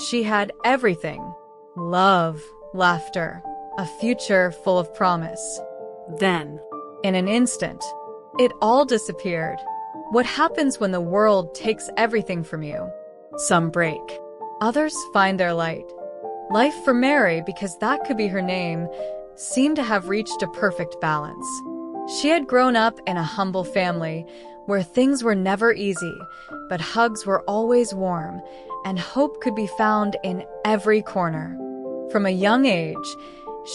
she had everything: love, laughter, a future full of promise. Then, in an instant, it all disappeared. What happens when the world takes everything from you? Some break. Others find their light. Life for Mary, because that could be her name, seemed to have reached a perfect balance. She had grown up in a humble family where things were never easy, but hugs were always warm, and hope could be found in every corner. From a young age,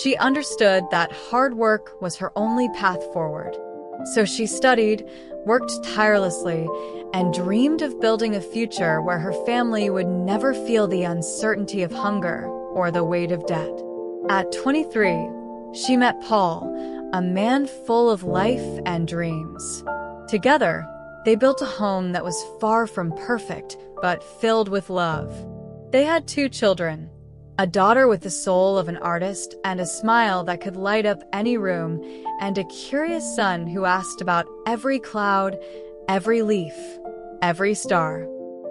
she understood that hard work was her only path forward. So she studied, worked tirelessly, and dreamed of building a future where her family would never feel the uncertainty of hunger or the weight of debt. At 23, she met Paul, a man full of life and dreams. Together, they built a home that was far from perfect, but filled with love. They had 2 children, a daughter with the soul of an artist and a smile that could light up any room, and a curious son who asked about every cloud, every leaf, every star.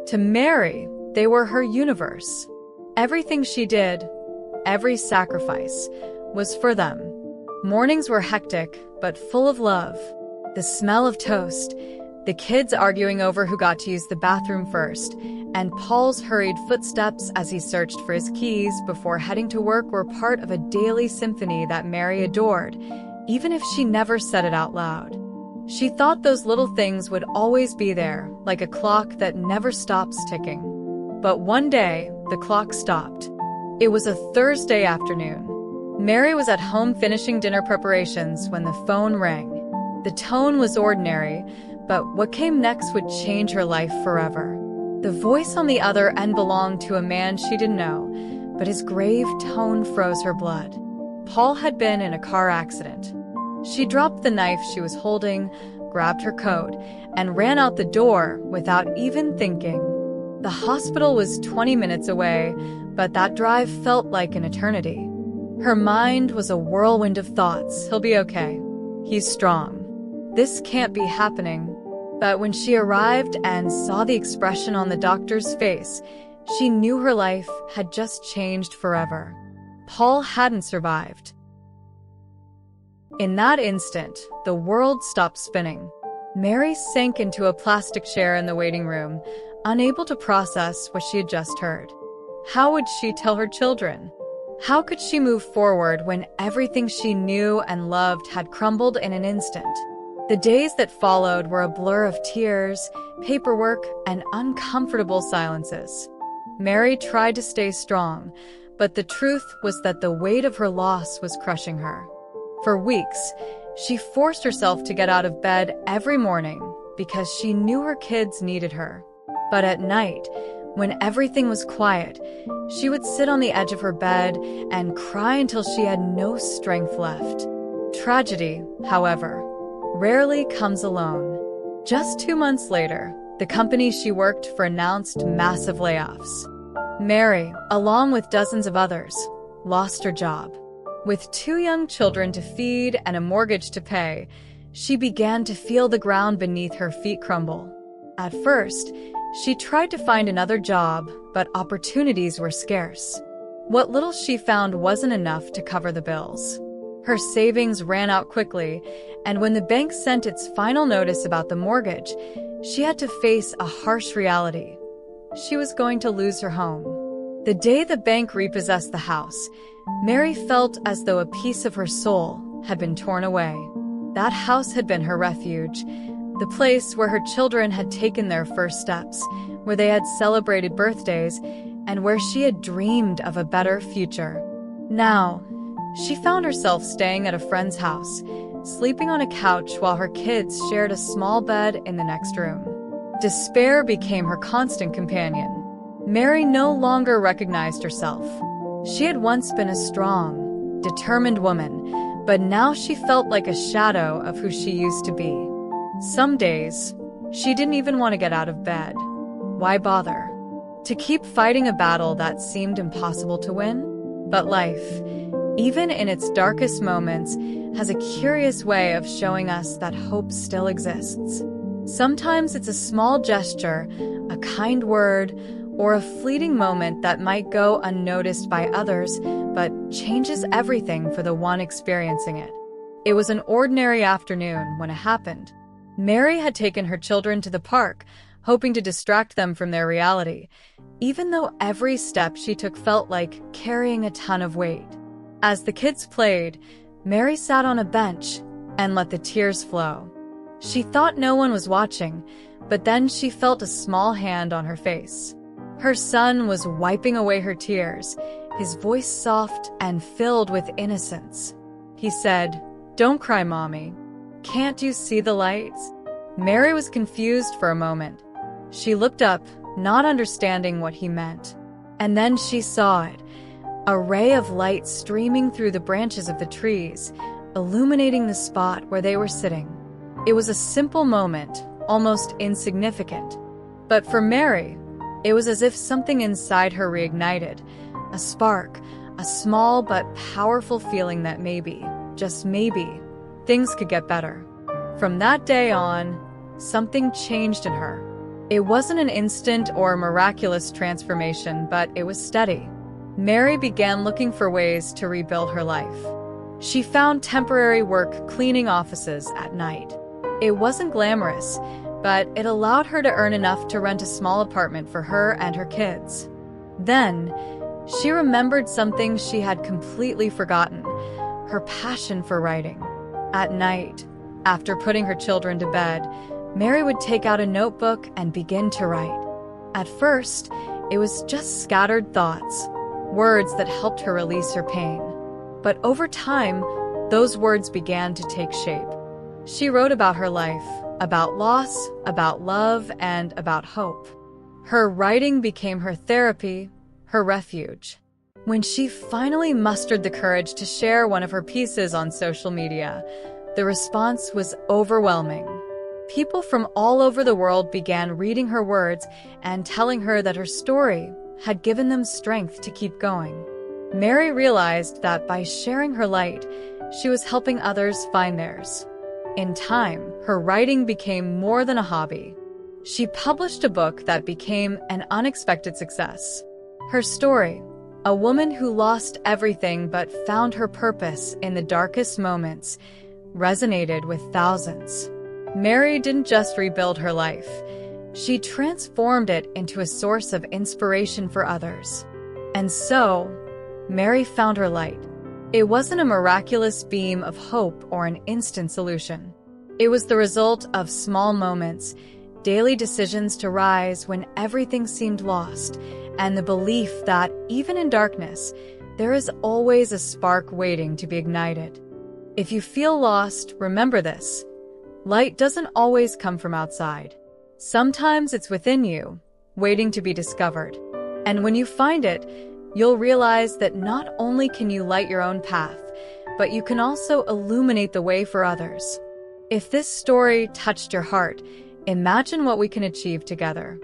To Mary, they were her universe. Everything she did, every sacrifice, was for them. Mornings were hectic, but full of love. The smell of toast, the kids arguing over who got to use the bathroom first, and Paul's hurried footsteps as he searched for his keys before heading to work were part of a daily symphony that Mary adored, even if she never said it out loud. She thought those little things would always be there, like a clock that never stops ticking. But one day, the clock stopped. It was a Thursday afternoon. Mary was at home finishing dinner preparations when the phone rang. The tone was ordinary, but what came next would change her life forever. The voice on the other end belonged to a man she didn't know, but his grave tone froze her blood. Paul had been in a car accident. She dropped the knife she was holding, grabbed her coat, and ran out the door without even thinking. The hospital was 20 minutes away, but that drive felt like an eternity. Her mind was a whirlwind of thoughts. He'll be okay. He's strong. This can't be happening. But when she arrived and saw the expression on the doctor's face, she knew her life had just changed forever. Paul hadn't survived. In that instant, the world stopped spinning. Mary sank into a plastic chair in the waiting room, unable to process what she had just heard. How would she tell her children? How could she move forward when everything she knew and loved had crumbled in an instant? The days that followed were a blur of tears, paperwork, and uncomfortable silences. Mary tried to stay strong, but the truth was that the weight of her loss was crushing her. For weeks, she forced herself to get out of bed every morning because she knew her kids needed her. But at night, when everything was quiet, she would sit on the edge of her bed and cry until she had no strength left. Tragedy, however, rarely comes alone. Just 2 months later, the company she worked for announced massive layoffs. Mary, along with dozens of others, lost her job. With 2 young children to feed and a mortgage to pay, she began to feel the ground beneath her feet crumble. At first, she tried to find another job, but opportunities were scarce. What little she found wasn't enough to cover the bills. Her savings ran out quickly, and when the bank sent its final notice about the mortgage, she had to face a harsh reality. She was going to lose her home. The day the bank repossessed the house, Mary felt as though a piece of her soul had been torn away. That house had been her refuge, the place where her children had taken their first steps, where they had celebrated birthdays, and where she had dreamed of a better future. Now, she found herself staying at a friend's house, sleeping on a couch while her kids shared a small bed in the next room. Despair became her constant companion. Mary no longer recognized herself. She had once been a strong, determined woman, but now she felt like a shadow of who she used to be. Some days, she didn't even want to get out of bed. Why bother? To keep fighting a battle that seemed impossible to win? But life, even in its darkest moments, has a curious way of showing us that hope still exists. Sometimes it's a small gesture, a kind word, or a fleeting moment that might go unnoticed by others, but changes everything for the one experiencing it. It was an ordinary afternoon when it happened. Mary had taken her children to the park, hoping to distract them from their reality, even though every step she took felt like carrying a ton of weight. As the kids played, Mary sat on a bench and let the tears flow. She thought no one was watching, but then she felt a small hand on her face. Her son was wiping away her tears, his voice soft and filled with innocence. He said, "Don't cry, Mommy. Can't you see the lights?" Mary was confused for a moment. She looked up, not understanding what he meant. And then she saw it, a ray of light streaming through the branches of the trees, illuminating the spot where they were sitting. It was a simple moment, almost insignificant. But for Mary, it was as if something inside her reignited, a spark, a small but powerful feeling that maybe, just maybe, things could get better. From that day on, something changed in her. It wasn't an instant or miraculous transformation, but it was steady. Mary began looking for ways to rebuild her life. She found temporary work cleaning offices at night. It wasn't glamorous, but it allowed her to earn enough to rent a small apartment for her and her kids. Then, she remembered something she had completely forgotten, her passion for writing. At night, after putting her children to bed, Mary would take out a notebook and begin to write. At first, it was just scattered thoughts, words that helped her release her pain. But over time, those words began to take shape. She wrote about her life, about loss, about love, and about hope. Her writing became her therapy, her refuge. When she finally mustered the courage to share one of her pieces on social media, the response was overwhelming. People from all over the world began reading her words and telling her that her story had given them strength to keep going. Mary realized that by sharing her light, she was helping others find theirs. In time, her writing became more than a hobby. She published a book that became an unexpected success. Her story, a woman who lost everything but found her purpose in the darkest moments, resonated with thousands. Mary didn't just rebuild her life. She transformed it into a source of inspiration for others. And so, Mary found her light. It wasn't a miraculous beam of hope or an instant solution. It was the result of small moments, daily decisions to rise when everything seemed lost, and the belief that, even in darkness, there is always a spark waiting to be ignited. If you feel lost, remember this. Light doesn't always come from outside. Sometimes it's within you, waiting to be discovered. And when you find it, you'll realize that not only can you light your own path, but you can also illuminate the way for others. If this story touched your heart, imagine what we can achieve together.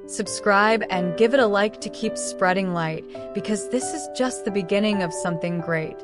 Subscribe and give it a like to keep spreading light, because this is just the beginning of something great.